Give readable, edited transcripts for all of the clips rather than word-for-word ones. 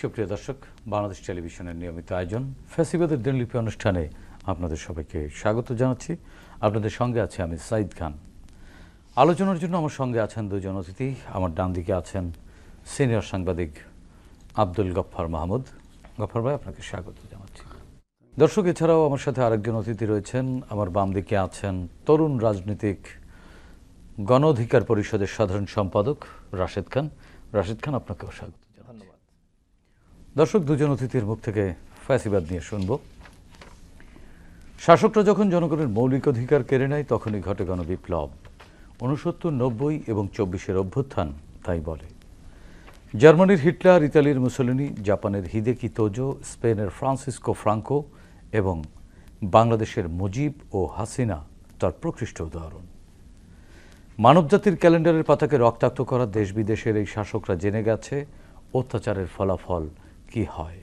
সুপ্রিয় দর্শক, বাংলাদেশ টেলিভিশনের নিয়মিত আয়োজন ফ্যাসিবাদের দিনলিপি অনুষ্ঠানে আপনাদের সবাইকে স্বাগত জানাচ্ছি। আপনাদের সঙ্গে আছে আমি সাইদ খান। আলোচনার জন্য আমার সঙ্গে আছেন দুজন অতিথি। আমার ডান দিকে আছেন সিনিয়র সাংবাদিক আব্দুল গফফার মাহমুদ। গফফার ভাই, আপনাকে স্বাগত জানাচ্ছি। দর্শক, এছাড়াও আমার সাথে আরেকজন অতিথি রয়েছেন। আমার বাম দিকে আছেন তরুণ রাজনীতিক, গণ অধিকার পরিষদের সাধারণ সম্পাদক রাশেদ খান। রাশেদ খান, আপনাকেও স্বাগত। ধন্যবাদ। দর্শক, দুজন অতিথির মুখ থেকে ফ্যাসিবাদ নিয়ে শুনব। শাসকরা যখন জনগণের মৌলিক অধিকার কেড়ে নেয় তখনই ঘটে গণবিপ্লব। 69, 90 এবং 24-এর অভ্যুত্থান তাই বলে। জার্মানির হিটলার, ইতালির মুসোলিনি, জাপানের হিদেকি তোজো, স্পেনের ফ্রান্সিসকো ফ্রাঙ্কো এবং বাংলাদেশের মুজিব ও হাসিনা তার প্রকৃষ্ট উদাহরণ। মানবজাতির ক্যালেন্ডারের পাতাকে রক্তাক্ত করা দেশ বিদেশের এই শাসকরা জেনে গেছে অত্যাচারের ফলাফল কি হয়।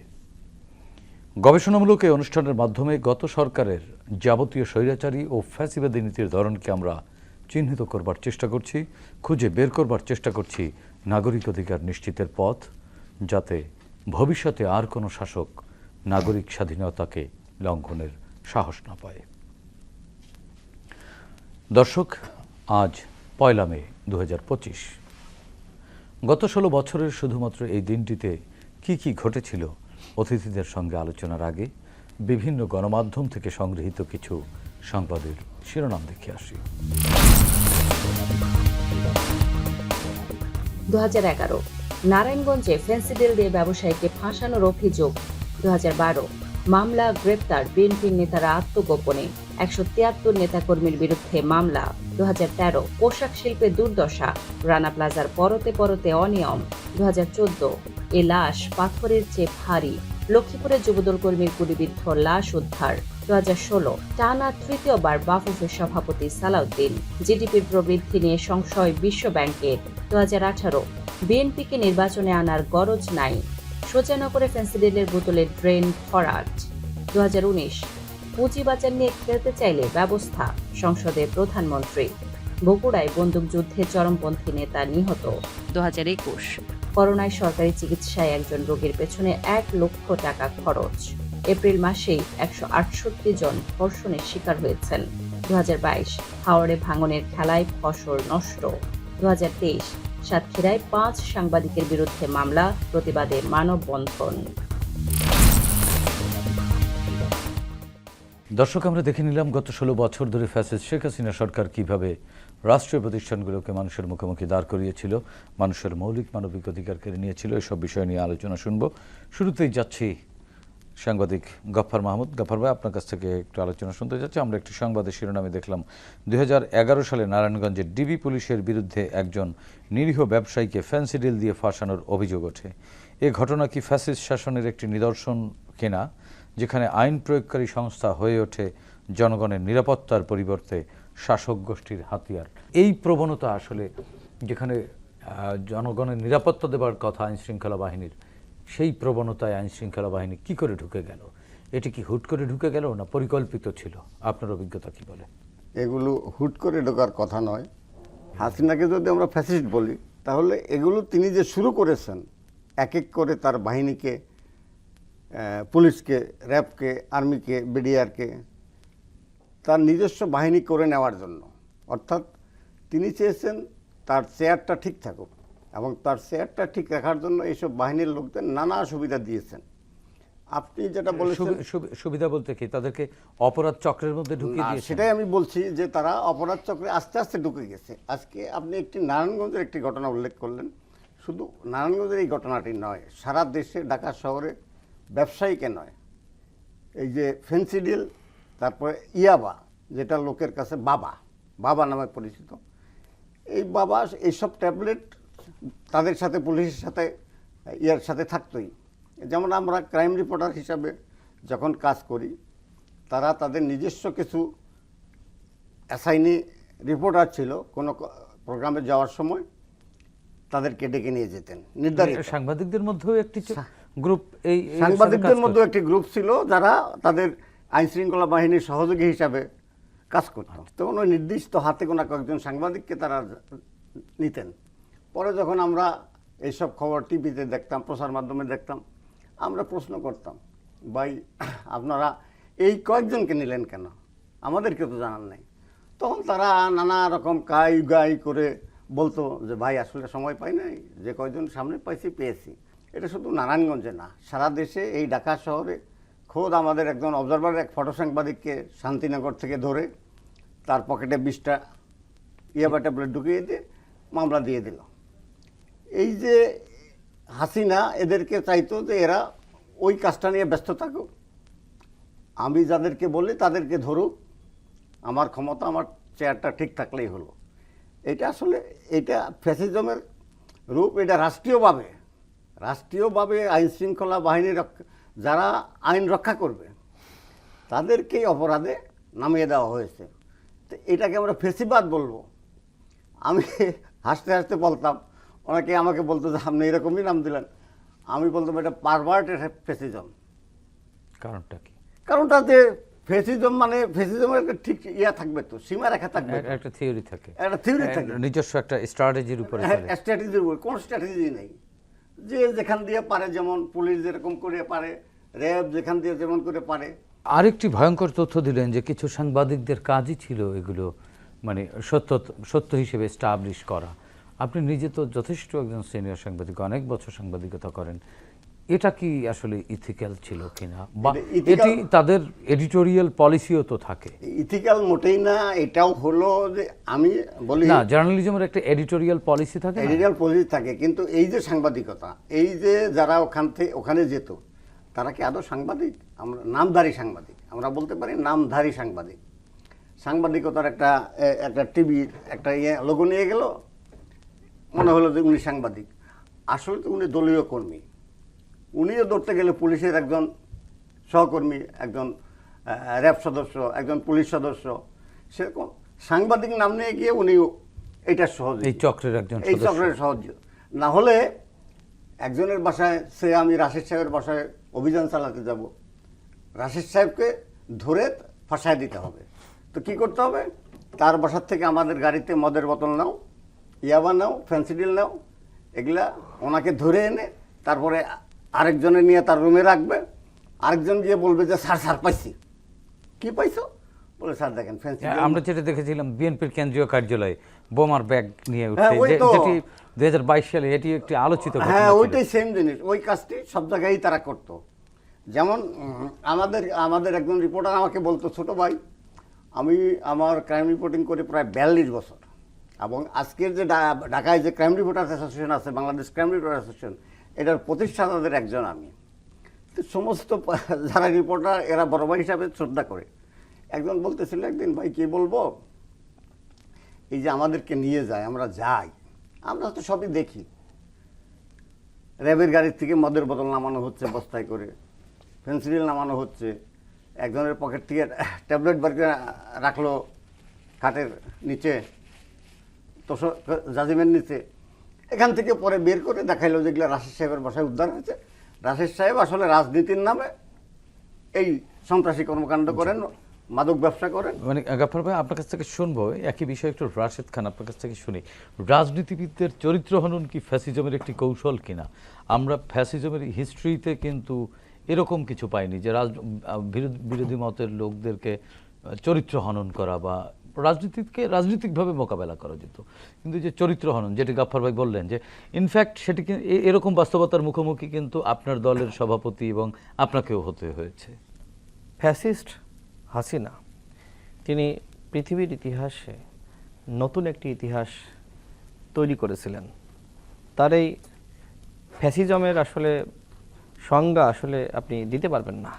গবেষণামূলক এই অনুষ্ঠানের মাধ্যমে গত সরকারের যাবতীয় স্বৈরাচারী ও ফ্যাসিবাদী নীতির ধরনকে আমরা চিহ্নিত করবার চেষ্টা করছি, খুঁজে বের করবার চেষ্টা করছি নাগরিক অধিকার নিশ্চিতের পথ, যাতে ভবিষ্যতে আর কোনো শাসক নাগরিক স্বাধীনতাকে লঙ্ঘনের সাহস না পায়। দর্শক, আজ 1 মে 2025। গত 16 বছরের শুধুমাত্র এই দিনটিতে কি কি ঘটেছিল অতিথিদের সঙ্গে আলোচনার আগে বিভিন্ন গণমাধ্যম থেকে সংগৃহীত কিছু সংবাদের শিরোনাম দেখে আসি। 2011 নারায়ণগঞ্জে ফেন্সিডিল দিয়ে ব্যবসায়ীকে ফাঁসানোর অভিযোগ। 2012 মামলা, গ্রেপ্তার বিএনপির নেতারা আত্মগোপনে। 173 নেতাকর্মীর বিরুদ্ধে মামলা। 2013 পোশাক শিল্পে দুর্দশা, রানা প্লাজার পরতে পরতে অনিয়ম। 2014 এ লাশ পাথরের চেয়ে ভারী, লক্ষ্মীপুরে যুবদল কর্মীর গুলিবিদ্ধ লাশ উদ্ধার। 2016 টানা তৃতীয়বার বাফুফের সভাপতি সালাউদ্দিন। জিডিপির প্রবৃদ্ধি নিয়ে সংশয় বিশ্ব ব্যাংকের। 2018 বিএনপিকে নির্বাচনে আনার গরজ নাই, সোজানগরে ফেন্সিডিলের বোতলে ড্রেন ভরাট। 2019 পুঁজিবাজার নিয়ে খেলতে চাইলে ব্যবস্থা, সংসদে প্রধানমন্ত্রী। বগুড়ায় বন্দুকযুদ্ধে চরমপন্থী নেতা নিহত। 2021 করোনায় সরকারি চিকিৎসায় একজন রোগীর পেছনে 1 লক্ষ টাকা খরচ। এপ্রিল মাসেই 168 জন ধর্ষণের শিকার হয়েছেন। 2022 হাওড়ে ভাঙনের খেলায় ফসল নষ্ট। 2023 সাতক্ষীরায় 5 সাংবাদিকের বিরুদ্ধে মামলা, প্রতিবাদে মানববন্ধন। দর্শক, আমরা দেখে নিলাম গত 16 বছর ধরে ফ্যাসিস্ট শেখ হাসিনা সরকার কিভাবে রাষ্ট্রীয় প্রতিষ্ঠানগুলোকে মানুষের মুখোমুখি দাঁড় করিয়েছিল, মানুষের মৌলিক মানবিক অধিকার কেড়ে নিয়েছিল। এসব বিষয় নিয়ে আলোচনা শুনব। শুরুতেই যাচ্ছি সাংবাদিক গফফার মাহমুদ। গফফার ভাই, আপনার কাছ থেকে একটু আলোচনা শুনতে যাচ্ছি। আমরা একটি সংবাদের শিরোনামে দেখলাম 2011 সালে নারায়ণগঞ্জে ডিবি পুলিশের বিরুদ্ধে একজন নিরীহ ব্যবসায়ীকে ফেন্সিডিল দিয়ে ফাঁসানোর অভিযোগ ওঠে। এ ঘটনা কি ফ্যাসিস্ট শাসনের একটি নিদর্শন কিনা, যেখানে আইন প্রয়োগকারী সংস্থা হয়ে ওঠে জনগণের নিরাপত্তার পরিবর্তে শাসক গোষ্ঠীর হাতিয়ার? এই প্রবণতা আসলে, যেখানে জনগণের নিরাপত্তা দেবার কথা আইন শৃঙ্খলা বাহিনীর, সেই প্রবণতায় আইন শৃঙ্খলা বাহিনী কি করে ঢুকে গেল? এটি কি হুট করে ঢুকে গেল না পরিকল্পিত ছিল? আপনার অভিজ্ঞতা কি বলে? এগুলো হুট করে ঢোকার কথা নয়। হাসিনাকে যদি আমরা ফ্যাসিস্ট বলি, তাহলে এগুলো তিনি যে শুরু করেছেন, এক এক করে তার বাহিনীকে, পুলিশকে, র্যাবকে, আর্মিকে, বিডিআরকে তার নিজস্ব বাহিনী করে নেওয়ার জন্য। অর্থাৎ তিনি চেয়েছেন তার চেয়ারটা ঠিক থাকুক, এবং তার চেয়ারটা ঠিক রাখার জন্য এইসব বাহিনীর লোকদের নানা সুবিধা দিয়েছেন। আপনি যেটা বলেছেন, সুবিধা বলতে কি তাদেরকে অপরাধ চক্রের মধ্যে ঢুকিয়ে দিয়েছে? সেটাই আমি বলছি যে তারা অপরাধ চক্রে আস্তে আস্তে ঢুকে গেছে। আজকে আপনি একটি নারায়ণগঞ্জের একটি ঘটনা উল্লেখ করলেন। শুধু নারায়ণগঞ্জের এই ঘটনাটি নয়, সারা দেশে, ঢাকা শহরে ব্যবসায়ীকে নয়, এই যে ফেন্সিডিল, তারপরে ইয়াবা, যেটা লোকের কাছে বাবা বাবা নামে পরিচিত, এই বাবা, এইসব ট্যাবলেট তাদের সাথে, পুলিশের সাথে, ইয়ার সাথে থাকতোই। যেমন আমরা ক্রাইম রিপোর্টার হিসাবে যখন কাজ করি, তারা তাদের নিজস্ব কিছু অ্যাসাইনি রিপোর্টার ছিল, কোনো প্রোগ্রামে যাওয়ার সময় তাদেরকে ডেকে নিয়ে যেতেন। নির্ধারিত সাংবাদিকদের মধ্যেও একটি গ্রুপ, এই সাংবাদিকদের মধ্যে একটি গ্রুপ ছিল যারা তাদের আইন শৃঙ্খলা বাহিনীর সহযোগী হিসাবে কাজ করত। তখন ওই নির্দিষ্ট হাতে গোনা কয়েকজন সাংবাদিককে তারা নিতেন। পরে যখন আমরা এইসব খবর টিভিতে দেখতাম, প্রচার মাধ্যমে দেখতাম, আমরা প্রশ্ন করতাম, ভাই আপনারা এই কয়েকজনকে নিলেন কেন, আমাদেরকে তো জানান নাই। তখন তারা নানা রকম কাই গাই করে বলতো যে ভাই আসলে সময় পাই নাই, যে কয়জন সামনে পাইছি পেয়েছি। এটা শুধু নারায়ণগঞ্জে না, সারা দেশে এই ঢাকা শহরে খোদ আমাদের একজন অবজারভার এক ফটো সাংবাদিককে শান্তিনগর থেকে ধরে তার পকেটে 20টা ইয়াবা ট্যাবলেট ঢুকিয়ে দিয়ে মামলা দিয়ে দিল। এই যে হাসিনা এদেরকে চাইতো যে এরা ওই কাজটা নিয়ে ব্যস্ত থাকুক, আমি যাদেরকে বলি তাদেরকে ধরুক, আমার ক্ষমতা আমার চেয়ারটা ঠিক থাকলেই হলো। এটা আসলে এটা ফ্যাসিজমের রূপ। এটা রাষ্ট্রীয়ভাবে আইন শৃঙ্খলা বাহিনী যারা আইন রক্ষা করবে তাদেরকেই অপরাধে নামিয়ে দেওয়া হয়েছে। তো এটাকে আমরা ফেসিবাদ বলবো। আমি হাসতে হাসতে বলতাম, অনেকে আমাকে বলতো যে আপনি এরকমই নাম দিলেন। আমি বলতাম এটা পারভার্টেড ফ্যাসিজম। কারণটা কি? কারণটা যে ফ্যাসিজম মানে ফ্যাসিজমের একটা ঠিক ইয়া থাকবে, তো সীমা রেখা থাকবে, একটা থিওরি থাকে, একটা থিওরি থাকে, নিজস্ব একটা স্ট্র্যাটেজির উপরে চলে। স্ট্র্যাটেজির উপর কোনো স্ট্র্যাটেজি নেই। যে যেখান দিয়ে পারে, যেমন পুলিশ যেরকম করে পারে, র্যাব যেখান দিয়ে যেমন করে পারে। আরেকটি ভয়ঙ্কর তথ্য দিলেন যে কিছু সাংবাদিকদের কাজই ছিল এগুলো মানে সত্য হিসেবে এস্টাবলিশ করা। আপনি নিজে তো যথেষ্ট একজন সিনিয়র সাংবাদিক, অনেক বছর সাংবাদিকতা করেন। এটা কি আসলে ইথিক্যাল ছিল কিনা, বা এটি তাদের এডিটোরিয়াল পলিসিও তো থাকে? ইথিক্যাল মোটেই না। এটাও হলো যে আমি বলি না, জার্নালিজমের একটা এডিটোরিয়াল পলিসি থাকে, এডিটোরিয়াল পলিসি থাকে, কিন্তু এই যে সাংবাদিকতা, এই যে যারা ওখানে যেত তারা কি আদৌ সাংবাদিক? আমরা নামধারী সাংবাদিক, আমরা বলতে পারি নামধারী সাংবাদিক। সাংবাদিকতার একটা টিভির একটা লোগো নিয়ে গেল, মনে হলো যে উনি সাংবাদিক। আসলে তো উনি দলীয় কর্মী। উনিও ধরতে গেলে পুলিশের একজন সহকর্মী, একজন র্যাব সদস্য, একজন পুলিশ সদস্য, সেরকম সাংবাদিক নাম নিয়ে গিয়ে উনি এইটার সহযোগী, এই চক্রের একজন, এই চক্রের সহযোগী। না হলে একজনের বাসায়, সে আমি রাশেদ সাহেবের বাসায় অভিযান চালাতে যাব, রাশেদ সাহেবকে ধরে ফাঁসায় দিতে হবে। তো কি করতে হবে? তার বাসার থেকে আমাদের গাড়িতে মদের বোতল নাও, ইয়াবা নাও, ফেন্সিডিল নাও, এগুলা ওনাকে ধরে এনে তারপরে আরেকজনে নিয়ে তার রুমে রাখবে। আরেকজন গিয়ে বলবে যে স্যার পাইছি। কি পাইছো? বলে স্যার দেখেন ফেন্সিডিল। আমরা যেটা দেখেছিলাম বিএনপির কেন্দ্রীয় কার্যালয়ে বোমার ব্যাগ নিয়ে উঠে, হ্যাঁ, ওই তো। যেটি 2022 সালে এটি একটি আলোচিত ঘটনা হ্যাঁ, ছিল। ওইটাই সেম জিনিস। ওই কাজটি সব জায়গায় তারা করতো। যেমন আমাদের একজন রিপোর্টার আমাকে বলতো, ছোট ভাই আমি আমার ক্রাইম রিপোর্টিং করে প্রায় 42 বছর, এবং আজকের যে ঢাকায় যে ক্রাইম রিপোর্টার্স অ্যাসোসিয়েশন আছে, বাংলাদেশ ক্রাইম রিপোর্টার অ্যাসোসিয়েশন, এটার প্রতিষ্ঠাতাদের একজন আমি। তো সমস্ত যারা রিপোর্টার এরা বড় ভাই হিসাবে শ্রদ্ধা করে। একজন বলতেছিল একদিন, ভাই কি বলবো, এই যে আমাদেরকে নিয়ে যায়, আমরা যাই, আমরা তো সবই দেখি, র্যাবের গাড়ির থেকে মদের বোতল নামানো হচ্ছে বস্তায় করে, ফেন্সিডিল নামানো হচ্ছে, একজনের পকেট থেকে ট্যাবলেট বার করে রাখলো খাটের নিচে, জাজিমের নিচে। এখান থেকে পরে বের করে দেখাইলো যেগুলো রাশেদ সাহেবের বাসায় উদ্ধার হয়েছে। রাশেদ সাহেব আসলে রাজনীতির নামে এই সন্ত্রাসী কর্মকাণ্ড করেন, মাদক ব্যবসা করেন। মানে গাফফার ভাই, আপনার কাছ থেকে শুনবো একই বিষয় একটু, রাশেদ খান আপনার কাছ থেকে শুনি। রাজনীতিবিদদের চরিত্র হনন কি ফ্যাসিজমের একটি কৌশল কিনা? আমরা ফ্যাসিজমের হিস্ট্রিতে কিন্তু এরকম কিছু পাইনি যে বিরোধী মতের লোকদেরকে চরিত্র হনন করা বা রাজনীতিকভাবে মোকাবেলা করা যেত, কিন্তু যে চরিত্র হনন যেটি গাফফার ভাই বললেন, যে ইনফ্যাক্ট সেটি এরকম বাস্তবতার মুখোমুখি কিন্তু আপনার দলের সভাপতি এবং আপনাকেও হতে হয়েছে। ফ্যাসিস্ট হাসিনা তিনি পৃথিবীর ইতিহাসে নতুন একটি ইতিহাস তৈরি করেছিলেন। তার এই ফ্যাসিজমের আসলে সংজ্ঞা আসলে আপনি দিতে পারবেন না,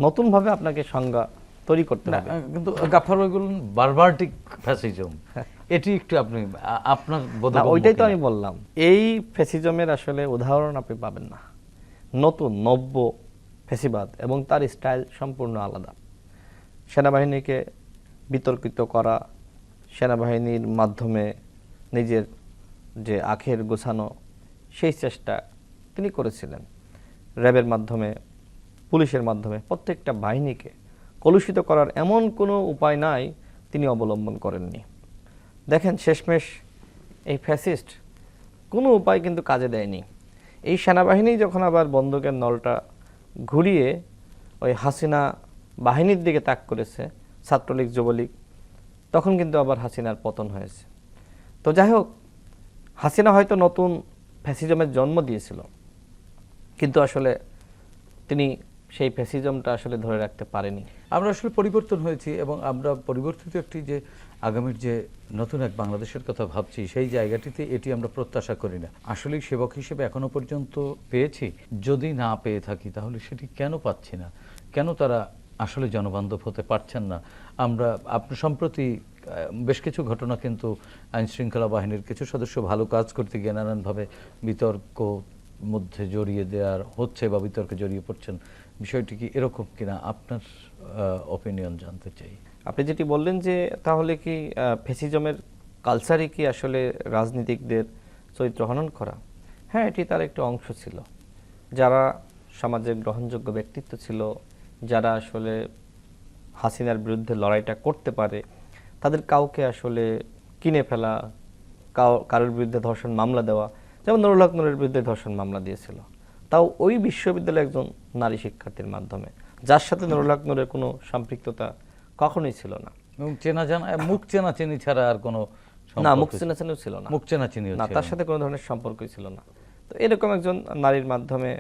নতুনভাবে আপনাকে সংজ্ঞা তৈরি করতে হবে। কিন্তু গাফফার ভাই বললেন বারবারটিক ফ্যাসিজম, এটি একটু আপনি আপনার বোধগম্য ওইটাই তো কিনা? আমি বললাম, এই ফ্যাসিজমের আসলে উদাহরণ আপনি পাবেন না। নতুন নব্য ফ্যাসিবাদ এবং তার স্টাইল সম্পূর্ণ আলাদা। সেনাবাহিনীকে বিতর্কিত করা, সেনাবাহিনীর মাধ্যমে নিজের যে আখের গোছানো, সেই চেষ্টা তিনি করেছিলেন। র্যাবের মাধ্যমে, পুলিশের মাধ্যমে প্রত্যেকটা বাহিনীকে কলুষিত করার এমন কোনো উপায় নাই তিনি অবলম্বন করেননি। দেখেন শেষমেশ এই ফ্যাসিস্ট কোনো উপায় কিন্তু কাজে দেয়নি। এই সেনাবাহিনী যখন আবার বন্দুকের নলটা ঘুরিয়ে ওই হাসিনা বাহিনীর দিকে তাক করেছে, ছাত্রলীগ যুবলীগ, তখন কিন্তু আবার হাসিনার পতন হয়েছে। তো যাই হোক, হাসিনা হয়তো নতুন ফ্যাসিজমের জন্ম দিয়েছিল, কিন্তু আসলে তিনি সেই ফ্যাসিজমটা আসলে ধরে রাখতে পারেনি। আমরা আসলে পরিবর্তন হয়েছি এবং আমরা পরিবর্তিত একটি যে আগামীর যে নতুন এক বাংলাদেশের কথা ভাবছি, সেই জায়গাটিতে এটি আমরা প্রত্যাশা করি না। আসলেই সেবক হিসেবে এখনো পর্যন্ত পেয়েছি? যদি না পেয়ে থাকি তাহলে সেটি কেন পাচ্ছি না? কেন তারা আসলে জনবান্ধব হতে পারছেন না? আমরা সম্প্রতি বেশ কিছু ঘটনা কিন্তু আইন শৃঙ্খলা বাহিনীর কিছু সদস্য ভালো কাজ করতে গিয়ে নানানভাবে বিতর্ক মধ্যে জড়িয়ে দেওয়ার হচ্ছে বা বিতর্কে জড়িয়ে পড়ছেন। বিষয়টি কি এরকম কিনা, আপনার অপিনিয়ন জানতে চাই। আপনি যেটি বললেন যে তাহলে কি ফ্যাসিজমের কালচারই কি আসলে রাজনীতিকদের চরিত্র হনন করা? হ্যাঁ, এটি তার একটি অংশ ছিল। যারা সমাজের গ্রহণযোগ্য ব্যক্তিত্ব ছিল, যারা আসলে হাসিনার বিরুদ্ধে লড়াইটা করতে পারে, তাদের কাউকে আসলে কিনে ফেলা, কারোর বিরুদ্ধে ধর্ষণ মামলা দেওয়া, যেমন নুরুল হক নূরের বিরুদ্ধে ধর্ষণ মামলা দিয়েছিল, তাও ওই বিশ্ববিদ্যালয়ের একজন নারী শিক্ষার্থীর মাধ্যমে, যার সাথে নুরুল হক নূরের কোনো সম্পৃক্ততা কখনোই ছিল না। এবং চেনা জানা মুখ চেনাচেনি ছাড়া আর কোনো না, মুখ চেনাচেনিও ছিল না, মুখ চেনাচেনিও না, তার সাথে কোনো ধরনের সম্পর্কই ছিল না। তো এরকম একজন নারীর মাধ্যমে,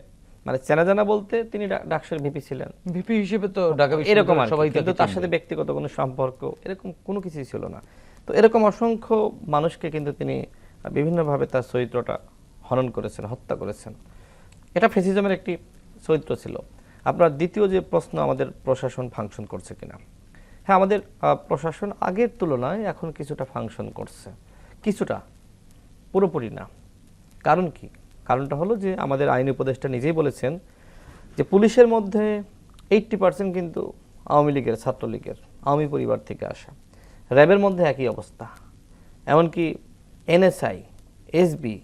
মানে চেনা জানা বলতে তিনি ডাকসুর ভিপি ছিলেন, ভিপি হিসেবে তো ঢাকা এরকম বিশ্ববিদ্যালয়ের সবাই, কিন্তু তার সাথে ব্যক্তিগত কোনো সম্পর্ক এরকম কোনো কিছুই ছিল না। তো এরকম অসংখ্য মানুষকে কিন্তু তিনি বিভিন্নভাবে তার চরিত্রটা হনন করেছেন, হত্যা করেছেন। এটা ফ্যাসিজমের একটি চরিত্র ছিল। আপনার দ্বিতীয় যে প্রশ্ন, আমাদের প্রশাসন ফাংশন করছে কিনা? হ্যাঁ, আমাদের প্রশাসন আগের তুলনায় এখন কিছুটা ফাংশন করছে, কিছুটা, পুরোপুরি না। কারণ কি? কারণটা হলো যে আমাদের আইন উপদেষ্টা নিজেই বলেছেন যে পুলিশের মধ্যে 80% কিন্তু আওয়ামী লীগের, ছাত্রলীগের, আওয়ামী পরিবার থেকে আসা। র্যাবের মধ্যে একই অবস্থা। এমনকি এনএসআই, এসবি,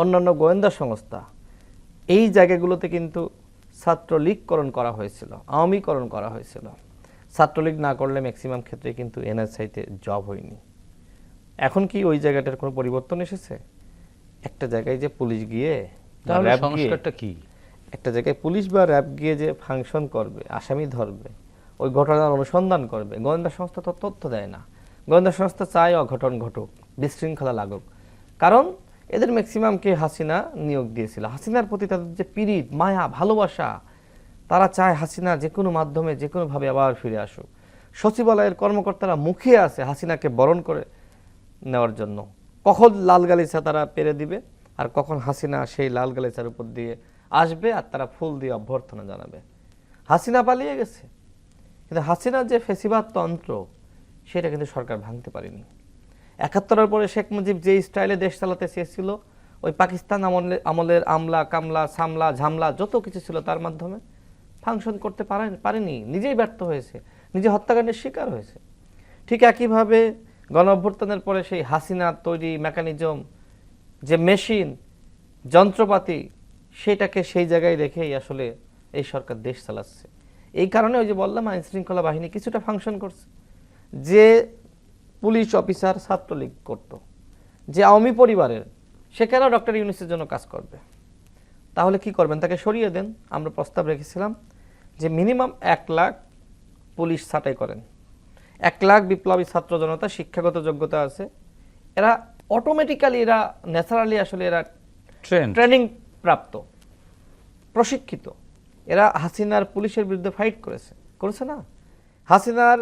অন্যান্য গোয়েন্দা সংস্থা, এই জায়গাগুলোতে কিন্তু ছাত্রলীগকরণ করা হয়েছিল, আওয়ামীকরণ করা হয়েছিল। ছাত্রলীগ না করলে ম্যাক্সিমাম ক্ষেত্রে কিন্তু এনএসআইতে জব হয়নি। এখন কি ওই জায়গাটার কোনো পরিবর্তন এসেছে? একটা জায়গায় যে পুলিশ গিয়ে, তাহলে সংস্কারটা কি? একটা জায়গায় পুলিশ বা র্যাব গিয়ে যে ফাংশন করবে, আসামি ধরবে, ওই ঘটনার অনুসন্ধান করবে, গোয়েন্দা সংস্থা তো তথ্য দেয় না। গোয়েন্দা সংস্থা চায় অঘটন ঘটুক, বিশৃঙ্খলা লাগুক। কারণ এদের ম্যাক্সিমামকে হাসিনা নিয়োগ দিয়েছিল। হাসিনার প্রতি তাদের যে পীড়িত, মায়া, ভালোবাসা, তারা চায় হাসিনা যে কোনো মাধ্যমে, যে কোনোভাবে আবার ফিরে আসুক। সচিবালয়ের কর্মকর্তারা মুখে আছে হাসিনাকে বরণ করে নেওয়ার জন্য। কখন লাল গালিচা তারা পেরে দিবে, আর কখন হাসিনা সেই লাল গালিচার উপর দিয়ে আসবে আর তারা ফুল দিয়ে অভ্যর্থনা জানাবে। হাসিনা পালিয়ে গেছে, কিন্তু হাসিনার যে ফেসিবাদ তন্ত্র, সেটা কিন্তু সরকার ভাঙতে পারেনি। ৭১-এর পরে শেখ মুজিব যে স্টাইলে দেশ চালাতে চেয়েছিল, ওই পাকিস্তান আমলের আমলা, কামলা, সামলা, ঝামলা যত কিছু ছিল, তার মাধ্যমে ফাংশন করতে পারেনি। নিজেই ব্যর্থ হয়েছে, নিজে হত্যাকাণ্ডের শিকার হয়েছে। ঠিক একইভাবে গণ অভ্যুত্থানের পরে সেই হাসিনা তৈরি মেকানিজম, যে মেশিন, যন্ত্রপাতি, সেটাকে সেই জায়গায় রেখেই আসলে এই সরকার দেশ চালাচ্ছে। এই কারণে ওই যে বললাম, আইন শৃঙ্খলা বাহিনী কিছুটা ফাংশন করছে। যে পুলিশ অফিসার ছাত্রলীগ করত, যে আওয়ামী পরিবারের, সে কেন ডক্টর ইউনূসের জন্য কাজ করবে? তাহলে কি করবেন? তাকে সরিয়ে দেন। আমরা প্রস্তাব রেখেছিলাম যে মিনিমাম 1 লাখ পুলিশ ছাঁটাই করেন। 1 লাখ বিপ্লবী ছাত্র জনতা, শিক্ষাগত যোগ্যতা আছে, এরা অটোমেটিক্যালি, এরা ন্যাচারালি আসলে এরা ট্রেনিং প্রাপ্ত, প্রশিক্ষিত। এরা হাসিনার পুলিশের বিরুদ্ধে ফাইট করেছে না? হাসিনার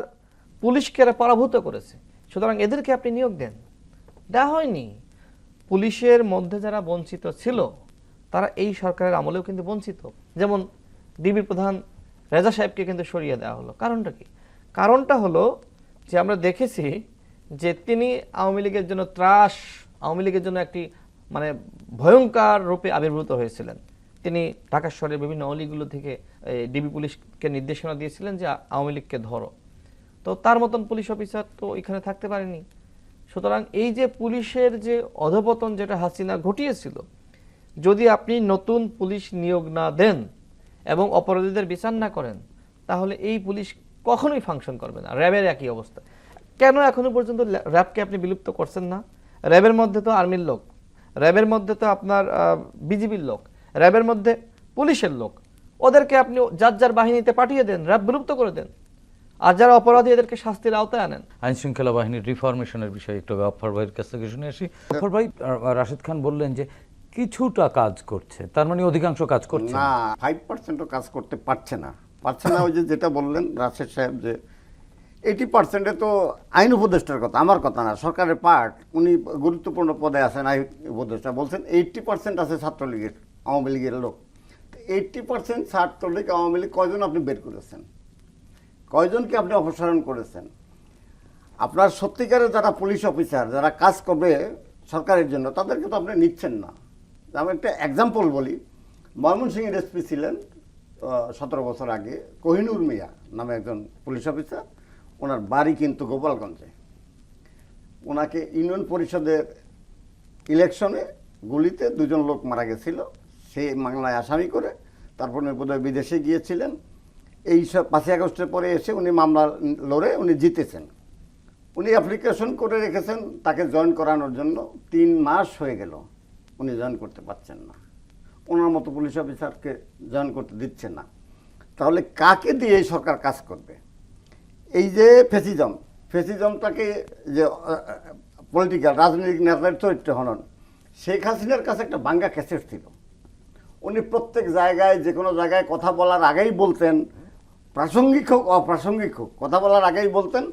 পুলিশকে এরা পরাভূত করেছে। সুতরাং এদেরকে আপনি নিয়োগ দেন। দেওয়া হয়নি। পুলিশের মধ্যে যারা বঞ্চিত ছিল, তারা এই সরকারের আমলেও কিন্তু বঞ্চিত। যেমন ডিবি প্রধান রেজা সাহেবকে কিন্তু সরিয়ে দেওয়া হলো। কারণটা কি? কারণটা হলো যে আমরা দেখেছি যে তিনি আওয়ামী লীগের জন্য ত্রাস, আওয়ামী লীগের জন্য একটি মানে ভয়ঙ্কর রূপে আবির্ভূত হয়েছিলেন। তিনি ঢাকা শহরের বিভিন্ন অলিগুলো থেকে ডিবি পুলিশকে নির্দেশনা দিয়েছিলেন যে আওয়ামী লীগকে ধরো। তো তার মতন পুলিশ অফিসার তো এখানে থাকতে পারেনি। সুতরাং এই যে পুলিশের যে অধপতন, যেটা হাসিনা ঘটিয়েছিল, যদি আপনি নতুন পুলিশ নিয়োগ না দেন এবং অপরাধীদের বিচার না করেন, তাহলে এই পুলিশ কখনোই ফাংশন করবে না। র্যাবের একই অবস্থা। কেন এখনো পর্যন্ত র্যাবকে আপনি বিলুপ্ত করছেন না? র্যাবের মধ্যে তো আর্মির লোক, র্যাবের মধ্যে তো আপনার বিজিবির লোক, র্যাবের মধ্যে পুলিশের লোক, ওদেরকে আপনি যার যার বাহিনীতে পাঠিয়ে দেন, র্যাব বিলুপ্ত করে দেন, আর যারা অপরাধী এদেরকে শাস্তির আওতায় আনেন। আইন শৃঙ্খলা বাহিনীর রিফরমেশনের বিষয়ে একটু গফফর ভাইয়ের কাছ থেকে শুনে আসি। গফফর ভাই, রাশেদ খান বললেন যে কিছুটা কাজ করছে, তার মানে অধিকাংশ কাজ করছে না, 5%ও কাজ করতে পারছে না। ওই যে যেটা বললেন রাশেদ সাহেব, যে 80%-এ তো আইন উপদেষ্টার কথা, আমার কথা না, সরকারের পার্ট, উনি গুরুত্বপূর্ণ পদে আছেন আইন উপদেষ্টা, বলছেন 80% আছে ছাত্রলীগের, আওয়ামী লীগের লোক। 80% ছাত্রলীগ আওয়ামী লীগ কয়জন আপনি বের করেছেন, কয়জনকে আপনি অপসারণ করেছেন? আপনার সত্যিকারের যারা পুলিশ অফিসার, যারা কাজ করবে সরকারের জন্য, তাদেরকে তো আপনি নিচ্ছেন না। আমি একটা এক্সাম্পল বলি, ময়মনসিংহের এসপি ছিলেন 17 বছর আগে, কোহিনুর মিয়া নামে একজন পুলিশ অফিসার, ওনার বাড়ি কিন্তু গোপালগঞ্জে। ওনাকে ইউনিয়ন পরিষদের ইলেকশনে গুলিতে 2 জন লোক মারা গেছিল, সে মামলায় আসামি করে তারপরে বোধহয় বিদেশে গিয়েছিলেন। এই সব 5ই আগস্টের পরে এসে উনি মামলা লড়ে উনি জিতেছেন। উনি অ্যাপ্লিকেশন করে রেখেছেন তাকে জয়েন করানোর জন্য, 3 মাস হয়ে গেল উনি জয়েন করতে পারছেন না, ওনার মতো পুলিশ অফিসারকে জয়েন করতে দিচ্ছে না। তাহলে কাকে দিয়ে এই সরকার কাজ করবে? এই যে ফেসিজমটাকে যে পলিটিক্যাল রাজনৈতিক নেতার চরিত্র হনন, শেখ হাসিনার কাছে একটা ভাঙ্গা ক্যাসেট ছিল। উনি প্রত্যেক জায়গায়, যে কোনো জায়গায় কথা বলার আগেই বলতেন, প্রাসঙ্গিক হোক অপ্রাসঙ্গিক হোক, কথা বলার আগেই বলতেন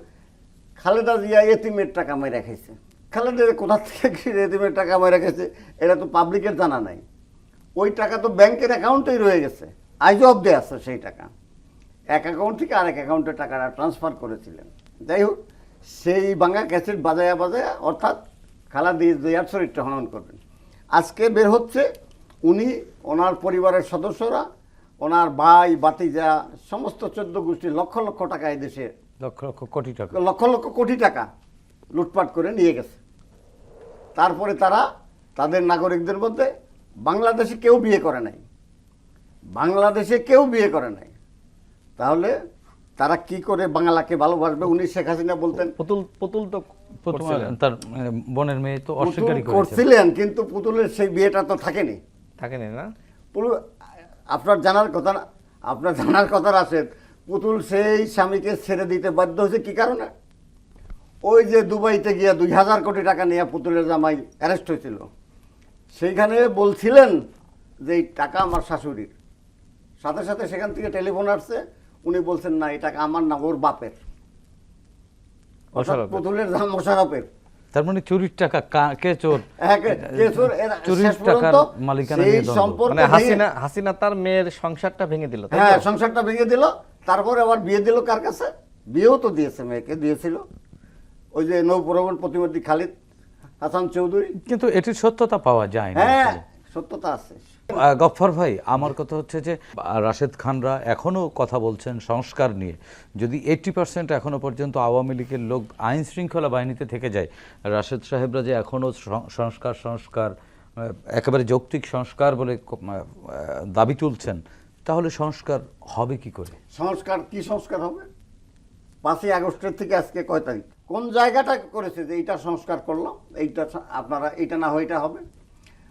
খালেদা জিয়া এতিমের টাকা মেরে রেখেছে। খালেদা কোথা থেকে এতিমের টাকা মেরে রেখেছে এটা তো পাবলিকের জানা নাই। ওই টাকা তো ব্যাংকের অ্যাকাউন্টেই রয়ে গেছে, আজও অব্দি আছে সেই টাকা। এক অ্যাকাউন্ট থেকে আরেক অ্যাকাউন্টে টাকাটা ট্রান্সফার করেছিলেন। যাই হোক, সেই ভাঙা ক্যাসেট বাজায়া অর্থাৎ খালেদা জিয়ার চরিত্র হনন করবেন। আজকে বের হচ্ছে উনি, ওনার পরিবারের সদস্যরা, ওনার ভাই বাতিজা সমস্ত 14 গোষ্ঠী লক্ষ লক্ষ টাকা এই দেশে, লক্ষ লক্ষ কোটি টাকা, লক্ষ লক্ষ কোটি টাকা লুটপাট করে নিয়ে গেছে। তারপরে তারা তাদের নাগরিকদের মধ্যে বাংলাদেশে কেউ বিয়ে করে নাই, তাহলে তারা কি করে বাংলাকে ভালোবাসবে? উনি শেখ হাসিনা বলতেন পুতুল তো তার বোনের মেয়ে তো অস্বীকারই করছিলেন, কিন্তু পুতুলের সেই বিয়েটা তো থাকেনি না। আপনার জানার কথা রাশেদ, পুতুল সেই স্বামীকে ছেড়ে দিতে বাধ্য হয়েছে কি কারণে? ওই যে দুবাইতে গিয়া 2000 কোটি টাকা নিয়ে পুতুলের জামাই অ্যারেস্ট হয়েছিল, সেইখানে বলছিলেন যে এই টাকা আমার শাশুড়ির। সাথে সাথে সেখান থেকে টেলিফোন আসছে, উনি বলছেন না, এই টাকা আমার না, ওর বাপের, পুতুলের মোশাররফের। তার মানে চুরির টাকা কে চোর, চুরির টাকার মালিকানা নিয়ে দ্বন্দ্ব। মানে হাসিনা তার মেয়ের সংসারটা ভেঙে দিল। হ্যাঁ, সংসারটা ভেঙে দিল, তারপরে আবার বিয়ে দিল কার কাছে? বিয়েও তো দিয়েছে, মেয়েকে দিয়েছিল ওই যে নৌপরবন প্রতিমন্ত্রী খালিদ হাসান চৌধুরী। কিন্তু এটির সত্যতা পাওয়া যায় না। হ্যাঁ, সত্যতা আছে। গফফর ভাই, আমার কথা হচ্ছে যে রাশেদ খানরা এখনো কথা বলছেন সংস্কার নিয়ে। যদি 80% এখনো পর্যন্ত আওয়ামী লীগের লোক আইন শৃঙ্খলা বাহিনীতে থেকে যায়, রাশেদ সাহেবরা যে এখনো সংস্কার একেবারে যৌক্তিক সংস্কার বলে দাবি তুলছেন, তাহলে সংস্কার হবে কি করে? কি সংস্কার হবে? 5ই আগস্টের থেকে আজকে কয় তারিখ? কোন জায়গাটা করেছে যে এইটা সংস্কার করলাম, এইটা আপনারা এইটা না হয় এটা হবে?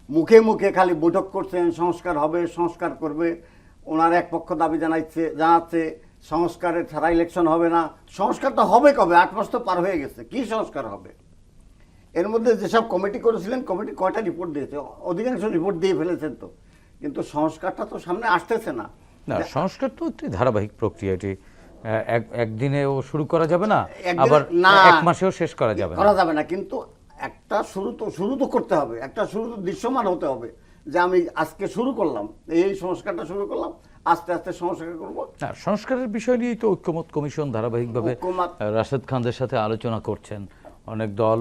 মুখে মুখে খালি বৈঠক করছেন, সংস্কার হবে, সংস্কার করবে। ওনার এক পক্ষ দাবি জানাচ্ছে সংস্কারের ছাড়া ইলেকশন হবে না। সংস্কারটা হবে কবে? 8 মাস তো পার হয়ে গেছে, কি সংস্কার হবে? এর মধ্যে যেসব কমিটি করেছিলেন, কমিটি কয়টা রিপোর্ট দিয়েছে? অধিকাংশ রিপোর্ট দিয়ে ফেলেছেন তো, কিন্তু সংস্কারটা তো সামনে আসতেছে না। সংস্কার তো একটি ধারাবাহিক প্রক্রিয়া, এটি একদিনেও শুরু করা যাবে না, আবার 1 মাসেও শেষ করা যাবে না। কিন্তু একটা শুরু তো করতে হবে, একটা শুরু তো দৃশ্যমান হতে হবে যে আমি আজকে শুরু করলাম, এই সংস্কারটা শুরু করলাম, আস্তে আস্তে সংস্কার করবো। সংস্কারের বিষয় নিয়েই তো ঐক্যমত কমিশন ধারাবাহিকভাবে রাশেদ খানদের সাথে আলোচনা করছেন। অনেক দল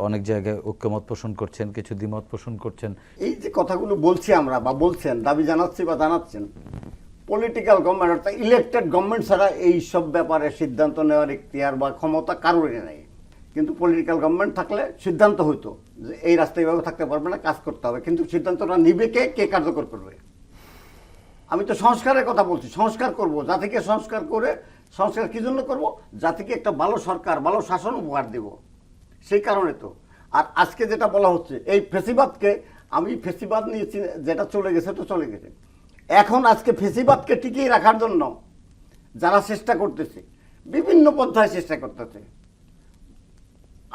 অনেক জায়গায় ঐক্যমত পোষণ করছেন, কিছু দ্বিমত পোষণ করছেন। এই যে কথাগুলো বলছি আমরা বা বলছেন, দাবি জানাচ্ছি বা জানাচ্ছেন, পলিটিক্যাল গভর্নমেন্ট অর্থাৎ ইলেক্টেড গভর্নমেন্ট ছাড়া এই সব ব্যাপারে সিদ্ধান্ত নেওয়ার ইখতিয়ার বা ক্ষমতা কারোরই নেই। কিন্তু পলিটিক্যাল গভর্নমেন্ট থাকলে সিদ্ধান্ত হইতো যে এই রাস্তায় এইভাবে থাকতে পারবে না, কাজ করতে হবে। কিন্তু সিদ্ধান্তটা নিবে কে কার্যকর করবে? আমি তো সংস্কারের কথা বলছি, সংস্কার করব, জাতিকে সংস্কার করে, সংস্কার কি জন্য করব? জাতিকে একটা ভালো সরকার, ভালো শাসন উপহার দেব, সেই কারণে তো। আর আজকে যেটা বলা হচ্ছে, এই ফেসিবাদকে আমি ফেসিবাদ নিয়েছি, যেটা চলে গেছে তো চলে গেছে। এখন আজকে ফেসিবাদকে টিকিয়ে রাখার জন্য যারা চেষ্টা করতেছে, বিভিন্ন পন্থায় চেষ্টা করতেছে,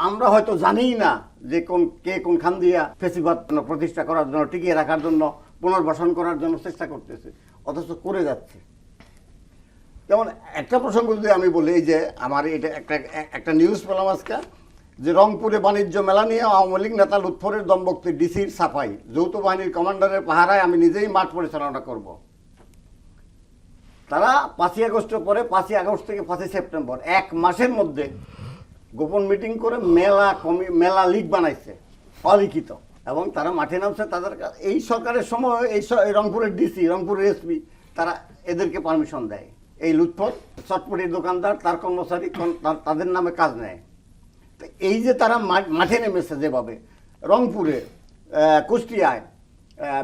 আমরা হয়তো জানিই না যে কে কোনখান দিয়া ফেসিবাদ প্রতিষ্ঠা করার জন্য, টিকিয়ে রাখার জন্য, পুনর্বাসন করার জন্য চেষ্টা করতেছে, অথচ করে যাচ্ছে। যেমন একটা প্রসঙ্গ যদি আমি বলি, এই যে আমার এটা একটা নিউজ পেলাম আজকে, যে রংপুরে বাণিজ্য মেলা নিয়ে আওয়ামী লীগ নেতা লুৎফরের দম্বক্তি, ডিসির সাফাই, যৌথ বাহিনীর কমান্ডারের পাহারায় আমি নিজেই মাঠ পরিচালনা করব। তারা 5ই আগস্টের পরে 5ই আগস্ট থেকে 5ই সেপ্টেম্বর 1 মাসের মধ্যে গোপন মিটিং করে মেলা লিগ বানাইছে অলিখিত, এবং তারা মাঠে নামছে। তাদের এই সরকারের সময় এই রংপুরের ডিসি, রংপুরের এসপি, তারা এদেরকে পারমিশন দেয়। এই লুৎফর চটপটির দোকানদার, তার কর্মচারী, তাদের নামে কাজ নেয়। তো এই যে তারা মাঠে নেমেছে যেভাবে, রংপুরে, কুষ্টিয়ায়,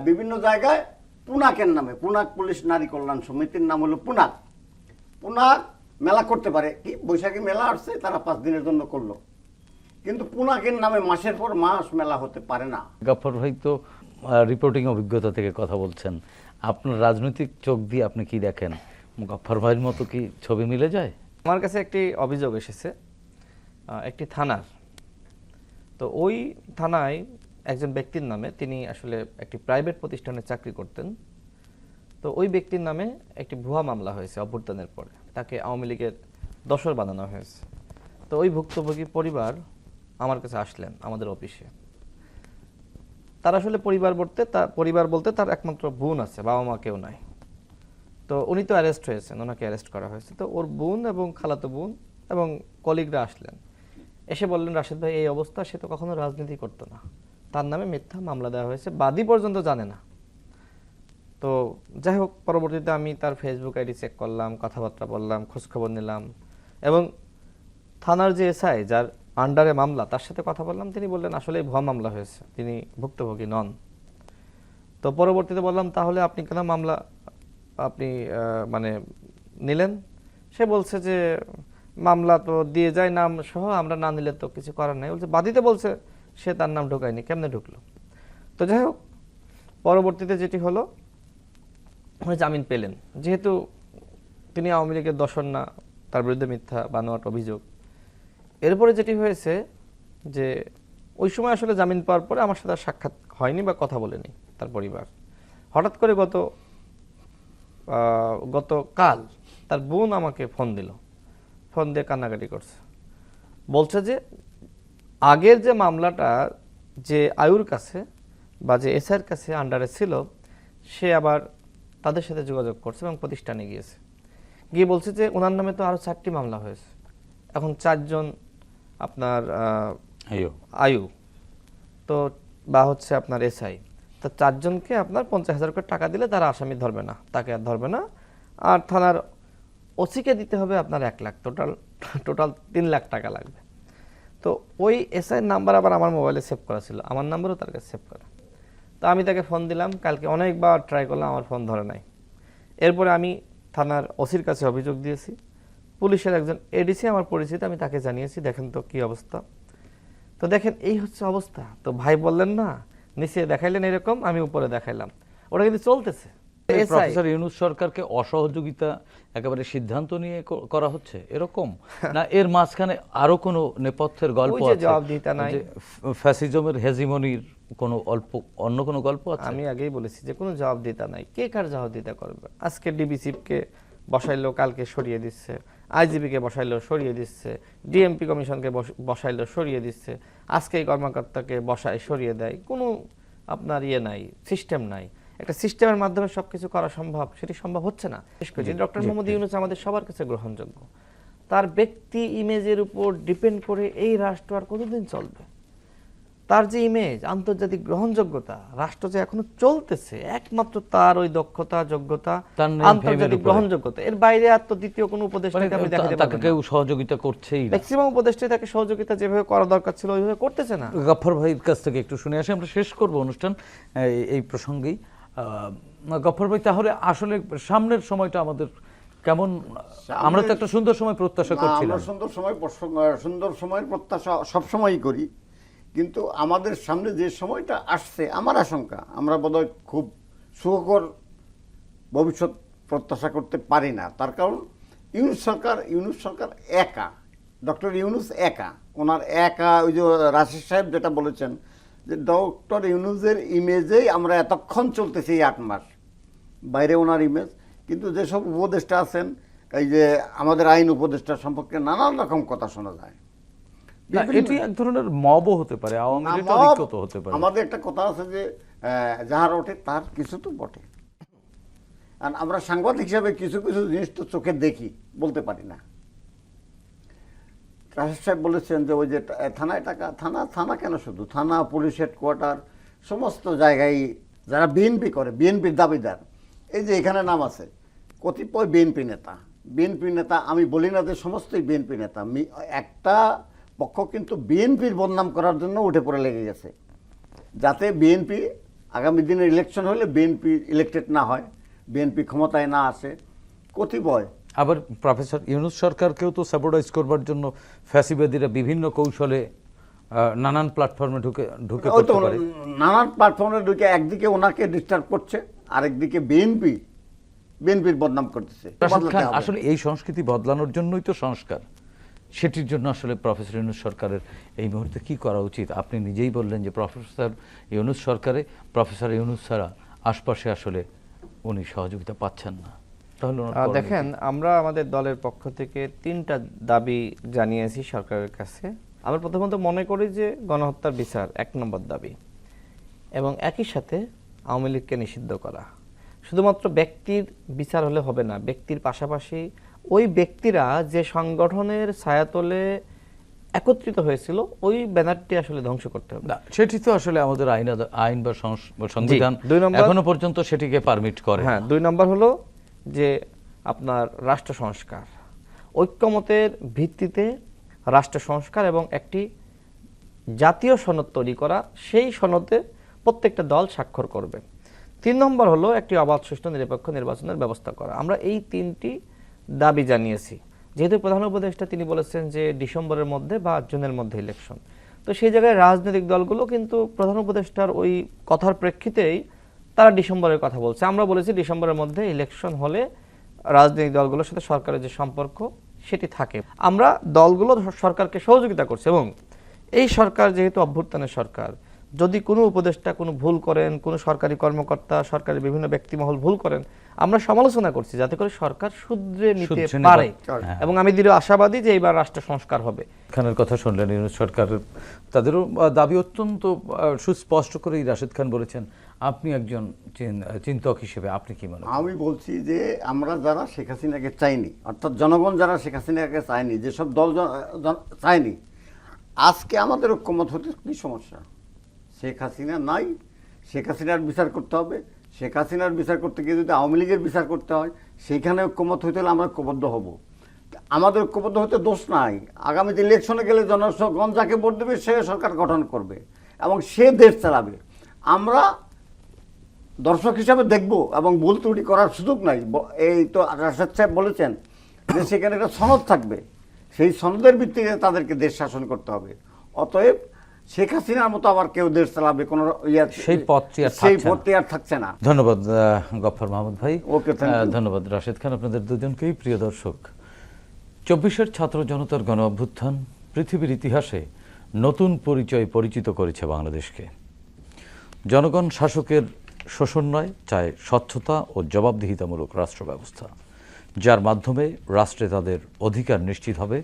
বিভিন্ন জায়গায়, পুনাকের নামে, পুনাক পুলিশ নারী কল্যাণ সমিতির নাম হলো পুনাক মেলা করতে পারে কি, বৈশাখী মেলা আসছে, তারা 5 দিনের জন্য করলো, কিন্তু পুনাকের নামে মাসের পর মাস মেলা হতে পারে না। গফর ভাই তো রিপোর্টিং অভিজ্ঞতা থেকে কথা বলছেন, আপনার রাজনৈতিক চোখ দিয়ে আপনি কি দেখেন? গফর ভাইয়ের মতো কি ছবি মিলে যায়? আমার কাছে একটি অভিযোগ এসেছে একটি থানার। তো ওই থানায় একজন ব্যক্তির নামে, তিনি আসলে একটি প্রাইভেট প্রতিষ্ঠানে চাকরি করতেন। তো ওই ব্যক্তির নামে একটি ভুয়া মামলা হয়েছে অভ্যুত্থানের পরে, তাকে আওয়ামী লীগের দোসর বানানো হয়েছে। তো ওই ভুক্তভোগী পরিবার আমার কাছে আসলেন আমাদের অফিসে। তার আসলে পরিবার বলতে তার একমাত্র বোন আছে, বাবা মা কেউ নাই। তো উনি তো অ্যারেস্ট হয়েছেন, ওনাকে অ্যারেস্ট করা হয়েছে। তো ওর বোন এবং খালাতো বোন এবং কলিগরা আসলেন, এসে বললেন, রাশেদ ভাই এই অবস্থা, সে তো কখনো রাজনীতি করতো না, তার নামে মিথ্যা মামলা দেওয়া হয়েছে, বাদী পর্যন্ত জানে না। তো যাই হোক, পরবর্তীতে আমি তার ফেসবুক আইডি চেক করলাম, কথাবার্তা বললাম, খোঁজখবর নিলাম, এবং থানার যে এসআই যার আন্ডারে মামলা, তার সাথে কথা বললাম। তিনি বললেন আসলে ভুয়া মামলা হয়েছে, তিনি ভুক্তভোগী নন। তো পরবর্তীতে বললাম, তাহলে আপনি কেন মামলা মানে নিলেন? সে বলছে যে মামলা তো দিয়ে যায় নাম সহ, আমরা না নিলে তো কিছু করার নাই। বলছে বাদীতে বলছে সে তার নাম ঢোকায়নি, কেমনে ঢুকলো? তো যাই হোক, পরবর্তীতে যেটি হলো, উনি জামিন পেলেন, যেহেতু তিনি আওয়ামী লীগের দোসর না, তার বিরুদ্ধে মিথ্যা বানোয়াট অভিযোগ। এরপরে যেটি হয়েছে যে ওই সময় আসলে জামিন পাওয়ার পরে আমার সাথে সাক্ষাৎ হয়নি বা কথা বলেনি তার পরিবার। হঠাৎ করে গতকাল তার বোন আমাকে ফোন দিয়ে কান্নাকাটি করছে, বলছে যে আগের যে মামলাটা যে আয়ুর কাছে বা যে এসআইয়ের কাছে আন্ডারে ছিল, সে আবার তাদের সাথে যোগাযোগ করছে এবং প্রতিষ্ঠানে গিয়ে বলছে যে ওনার নামে তো আরো 4টি মামলা হয়েছে, এখন 4 জন আপনার আয়ু তো বা হচ্ছে আপনার এসআই, তো 4 জনকে আপনার 50,000 করে টাকা দিলে তারা আসামি ধরবে না, তাকে আর ধরবে না। আর থানার ওসিকে দিতে হবে আপনার 1 লাখ, টোটাল 3 লাখ টাকা লাগবে। তো ওই এসআই নাম্বার আবার আমার মোবাইলে সেভ করা ছিল, আমার নাম্বারও তার কাছে সেভ করা। তো আমি তাকে ফোন দিলাম, কালকে অনেকবার ট্রাই করলাম, আমার ফোন ধরে নাই। এরপরে আমি থানার ওসির কাছে অভিযোগ দিয়েছি, পুলিশের একজন এডিসি আমার পরিচিত, আমি তাকে জানিয়েছি, দেখেন তো কি অবস্থা। তো দেখেন এই হচ্ছে অবস্থা। তো ভাই বললেন না, নিচে দেখাইলেন এরকম, আমি উপরে দেখাইলাম, ওটা কিন্তু চলতেছে। প্রফেসর ইউনূস সরকারকে অসহযোগিতা একেবারে সিদ্ধান্ত নিয়ে করা হচ্ছে এরকম, না এর মাঝখানে আরো কোনো নেপথ্যের গল্প আছে? জবাবদিহিতা নাই, ফ্যাসিজমের হেজিমনির অন্য কোনো গল্প আছে? আমি আগেই বলেছি যে কোনো জবাবদিহিতা নাই। কে কার জবাবদিহিতা করবে? আজকে ডিবি চিফকে বসাইলো, কালকে সরিয়ে দিচ্ছে, আইজিপিকে বসাইলো, সরিয়ে দিচ্ছে, ডিএমপি কমিশনকে বসাইলো, সরিয়ে দিচ্ছে, আজকে এই কর্মকর্তাকে বসায় সরিয়ে দেয়। কোনো আপনার নাই, সিস্টেম নাই। একটা সিস্টেমের মাধ্যমে সবকিছু করা সম্ভব, সেটি সম্ভব হচ্ছে না। ডক্টর মোহাম্মদ ইউনূস আমাদের সবার কাছে গ্রহণযোগ্য, তার ব্যক্তি ইমেজের উপর ডিপেন্ড করে এই রাষ্ট্র আর কতদিন চলবে? তার যে ইমেজ, আন্তর্জাতিক গ্রহণযোগ্যতা, রাষ্ট্র যে এখনো চলতেছে একমাত্র তার ওই দক্ষতা, যোগ্যতা, আন্তর্জাতিক গ্রহণযোগ্যতা, এর বাইরে আর তো দ্বিতীয় কোনো উপদেষ্টাকে আমি দেখাতে পারবো না। কেউ সহযোগিতা করছেই না, ম্যাক্সিমাম উপদেষ্টাই তাকে সহযোগিতা যেভাবে করা দরকার ছিল ওইভাবে করতেছে না। গফর ভাইয়ের কাছ থেকে একটু শুনে আসি, আমরা শেষ করব অনুষ্ঠান এই প্রসঙ্গেই। গফর ভাই, তাহলে আসলে সামনের সময়টা আমাদের কেমন? আমরা তো একটা সুন্দর সময় প্রত্যাশা করছিলাম। সুন্দর সময়ের প্রত্যাশা সবসময়ই করি, কিন্তু আমাদের সামনে যে সময়টা আসছে, আমার আশঙ্কা আমরা বোধহয় খুব সুখকর ভবিষ্যৎ প্রত্যাশা করতে পারি না। তার কারণ ইউনূস সরকার একা, ডক্টর ইউনূস একা, ওনার একা, ওই যে রাশিদ সাহেব যেটা বলেছেন যে ডক্টর ইউনূসের ইমেজেই আমরা এতক্ষণ চলতেছি এই 8 মাস, বাইরে ওনার ইমেজ। কিন্তু যেসব উপদেষ্টা আছেন, এই যে আমাদের আইন উপদেষ্টা সম্পর্কে নানান রকম কথা শোনা যায়। না, এটি এক ধরনের মবও হতে পারে, আওয়ামী লীগের অধিকত হতে পারে। আমাদের একটা কথা আছে যে যাহার ওঠে তার কিছু তো বটে। আর আমরা সাংবাদিক হিসাবে কিছু কিছু জিনিস তো চোখে দেখি, বলতে পারি না। রাশেদ সাহেব বলেছেন যে ওই যে থানায় টাকা, থানা কেন, শুধু থানা, পুলিশ হেডকোয়ার্টার, সমস্ত জায়গায় যারা বিএনপি করে, বিএনপির দাবিদার, এই যে এখানে নাম আছে কতিপয় বিএনপি নেতা, আমি বলি না যে সমস্তই বিএনপি নেতা, একটা পক্ষ কিন্তু বিএনপির বদনাম করার জন্য উঠে পড়ে লেগে গেছে, যাতে বিএনপি আগামী দিনে ইলেকশন হলে বিএনপি ইলেক্টেড না হয়, বিএনপি ক্ষমতায় না আসে। কতিপয় আবার প্রফেসর ইউনূস সরকারকেও তো সাপোর্টাইজ করবার জন্য ফ্যাসিবাদীরা বিভিন্ন কৌশলে নানান প্ল্যাটফর্মে ঢুকে ওই তো পড়তে পারে। নানান প্ল্যাটফর্মে ঢুকে একদিকে ওনাকে ডিস্টার্ব করছে, আরেকদিকে বিএনপির বদনাম করতেছে। রাশেদ খান, আসলে এই সংস্কৃতি বদলানোর জন্যই তো সংস্কার, সেটির জন্য আসলে প্রফেসর ইউনূস সরকারের এই মুহূর্তে কি করা উচিত? আপনি নিজেই বললেন যে প্রফেসর ইউনূস সরকারে প্রফেসর ইউনূস ছাড়া আশপাশে আসলে উনি সহযোগিতা পাচ্ছেন না। তাহলে দেখেন, আমরা আমাদের দলের পক্ষ থেকে 3টা দাবি জানিয়েছি সরকারের কাছে। আমরা প্রথমত মনে করি যে গণহত্যার বিচার 1 নম্বর দাবি, এবং একই সাথে আওয়ামী লীগকে নিষিদ্ধ করা। শুধুমাত্র ব্যক্তির বিচার হলে হবে না, ব্যক্তির পাশাপাশি ওই ব্যক্তিরা যে সংগঠনের ছায়াতলে একত্রিত হয়েছিল ওই ব্যানারটি আসলে ধ্বংস করতে হবে। না, সেটি তো আসলে আমাদের আইন বা সংবিধান 2 নম্বর এখনো পর্যন্ত সেটিকে পারমিট করে। হ্যাঁ, 2 নম্বর হলো যে আপনার রাষ্ট্র সংস্কার, ঐক্যমতের ভিত্তিতে রাষ্ট্র সংস্কার এবং একটি জাতীয় সনদ তৈরি করা, সেই সনদে প্রত্যেকটা দল স্বাক্ষর করবে। 3 নম্বর হলো একটি অবাধ, সুষ্ঠু, নিরপেক্ষ নির্বাচনের ব্যবস্থা করা। আমরা এই 3টি দাবি জানিয়েছি। যেহেতু প্রধান উপদেষ্টা তিনি বলেছেন যে ডিসেম্বরের মধ্যে বা জুনের মধ্যে ইলেকশন, তো সেই জায়গায় রাজনৈতিক দলগুলো কিন্তু প্রধান উপদেষ্টার ওই কথার প্রেক্ষিতেই তারা ডিসেম্বরের কথা বলছে। আমরা বলেছি ডিসেম্বরের মধ্যে ইলেকশন হলে রাজনৈতিক দলগুলোর সাথে সরকারের যে সম্পর্ক সেটি থাকে। আমরা দলগুলো সরকারকে সহযোগিতা করছি, এবং এই সরকার যেহেতু অভ্যুত্থানের সরকার, যদি কোনো উপদেষ্টা কোনো ভুল করেন, কোনো সরকারি কর্মকর্তা, সরকারি বিভিন্ন ব্যক্তিমহল ভুল করেন, আমরা সমালোচনা করছি যাতে করে সরকার শুধরে নিতে পারে, এবং আমি দৃঢ় আশাবাদী যে এইবার রাষ্ট্র সংস্কার হবে। খানের কথা শুনলেন, ইউনূস সরকারের তাদেরও দাবি অত্যন্ত সুস্পষ্ট করেই রাশেদ খান বলেছেন। আপনি একজন চিন্তক হিসেবে আপনি কি মনে করেন? আমি বলছি যে আমরা যারা শেখ হাসিনাকে চাইনি, অর্থাৎ জনগণ যারা শেখ হাসিনাকে চায়নি, যেসব দল চায়নি, আজকে আমাদের ঐক্যমত হতে কি সমস্যা? শেখ হাসিনা নাই, শেখ হাসিনার বিচার করতে হবে। শেখ হাসিনার বিচার করতে গিয়ে যদি আওয়ামী লীগের বিচার করতে হয়, সেইখানে ঐক্যমত হইতে হলে আমরা ঐক্যবদ্ধ হব। আমাদের ঐক্যবদ্ধ হতে দোষ নাই। আগামীতে ইলেকশনে গেলে জনগণ যাকে ভোট দেবে সে সরকার গঠন করবে এবং সে দেশ চালাবে। আমরা দর্শক হিসাবে দেখব এবং ভুল ত্রুটি করার সুযোগ নাই। এই তো রাশেদ সাহেব বলেছেন যে সেখানে একটা সনদ থাকবে, সেই সনদের ভিত্তিতে তাদেরকে দেশ শাসন করতে হবে। অতএব শেখ হাসিনার মতো আবার কেউ দেশ চালাবে কোনো সেই পথটি আর থাকছে না। ধন্যবাদ গফফর মাহমুদ ভাই। ওকে, ধন্যবাদ রাশেদ খান। আপনাদের দুজনকেই। প্রিয় দর্শক, 24-এর ছাত্র জনতার গণ অভ্যুত্থান পৃথিবীর ইতিহাসে নতুন পরিচিত করেছে বাংলাদেশকে। জনগণ শাসকের শোষণ নয়, চায় স্বচ্ছতা ও জবাবদিহিতামূলক রাষ্ট্র ব্যবস্থা, যার মাধ্যমে রাষ্ট্রে তাদের অধিকার নিশ্চিত হবে,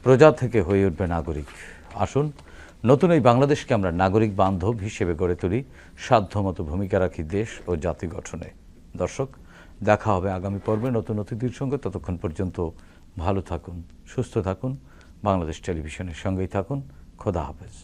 প্রজা থেকে হয়ে উঠবে নাগরিক। আসুন নতুন এই বাংলাদেশকে আমরা নাগরিক বান্ধব হিসেবে গড়ে তুলি, সাধ্যমতো ভূমিকা রাখি দেশ ও জাতি গঠনে। দর্শক, দেখা হবে আগামী পর্বে নতুন অতিথির সঙ্গে। ততক্ষণ পর্যন্ত ভালো থাকুন, সুস্থ থাকুন, বাংলাদেশ টেলিভিশনের সঙ্গেই থাকুন। খোদা হাফেজ।